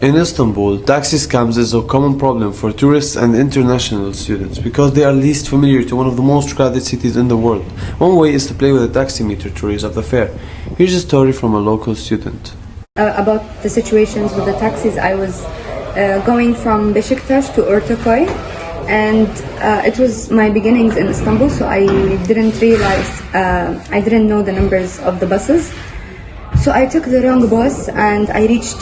In Istanbul, taxi scams is a common problem for tourists and international students because they are least familiar to one of the most crowded cities in the world. One way is to play with a taxi meter to raise up the fare. Here's a story from a local student. About the situations with the taxis, I was going from Beşiktaş to Ortaköy, and it was my beginnings in Istanbul, so I didn't realize, I didn't know the numbers of the buses. So I took the wrong bus and I reached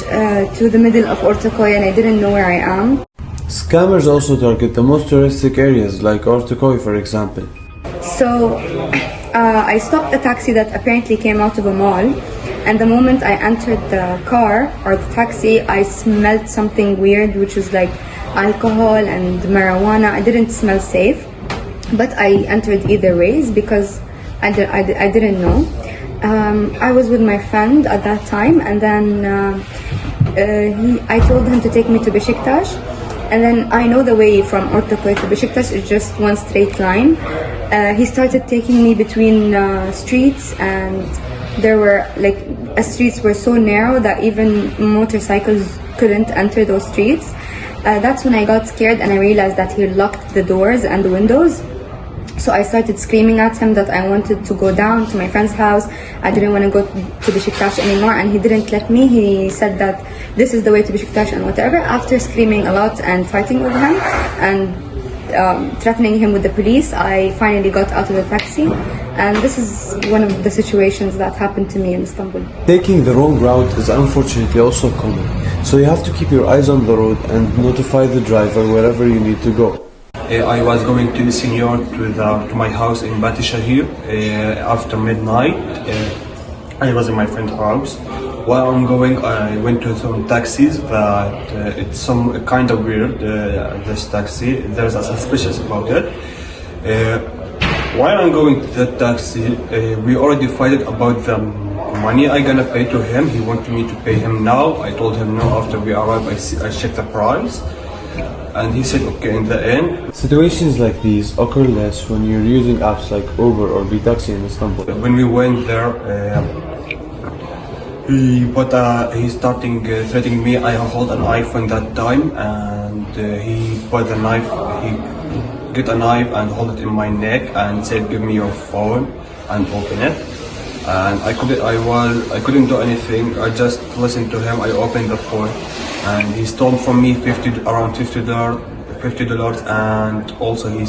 to the middle of Ortaköy and I didn't know where I am. Scammers also target the most touristic areas like Ortaköy, for example. So I stopped a taxi that apparently came out of a mall, and the moment I entered the car or the taxi, I smelled something weird, which was like alcohol and marijuana. I didn't smell safe, but I entered either ways because I didn't know. I was with my friend at that time, and then I told him to take me to Beşiktaş, and then I know the way from Ortaköy to Beşiktaş is just one straight line. He started taking me between streets, and there were streets were so narrow that even motorcycles couldn't enter those streets. That's when I got scared and I realized that he locked the doors and the windows. So I started screaming at him that I wanted to go down to my friend's house. I didn't want to go to Beşiktaş anymore, and he didn't let me. He said that this is the way to Beşiktaş and whatever. After screaming a lot and fighting with him and threatening him with the police, I finally got out of the taxi. And this is one of the situations that happened to me in Istanbul. Taking the wrong route is unfortunately also common, so you have to keep your eyes on the road and notify the driver wherever you need to go. I was going to the senior to my house in Batishahir after midnight. I was in my friend's house. While I'm going, I went to some taxis that it's some kind of weird, this taxi. There's a suspicious about it. While I'm going to the taxi, we already fighted about the money I gonna pay to him. He wanted me to pay him now. I told him no. After we arrived, I checked the price. And he said okay in the end. Situations like these occur less when you're using apps like Uber or Taxi in Istanbul. When we went there, he starting threatening me. I hold an iPhone that time, and he put a knife. He get a knife and hold it in my neck and said, "Give me your phone and open it." And I couldn't do anything. I just listened to him. I opened the phone, and he stole from me around $50, and also he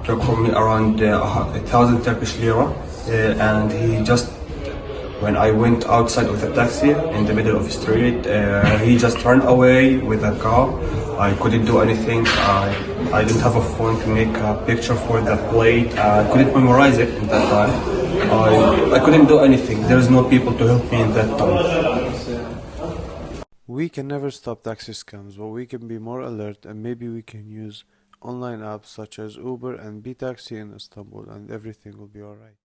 took from me around 1,000 Turkish lira. And he just, when I went outside of the taxi in the middle of the street, he just turned away with a car. I couldn't do anything. I didn't have a phone to make a picture for the plate. I couldn't memorize it at that time. I couldn't do anything. There's no people to help me in that time. We can never stop taxi scams, but we can be more alert, and maybe we can use online apps such as Uber and Taxi in Istanbul, and everything will be alright.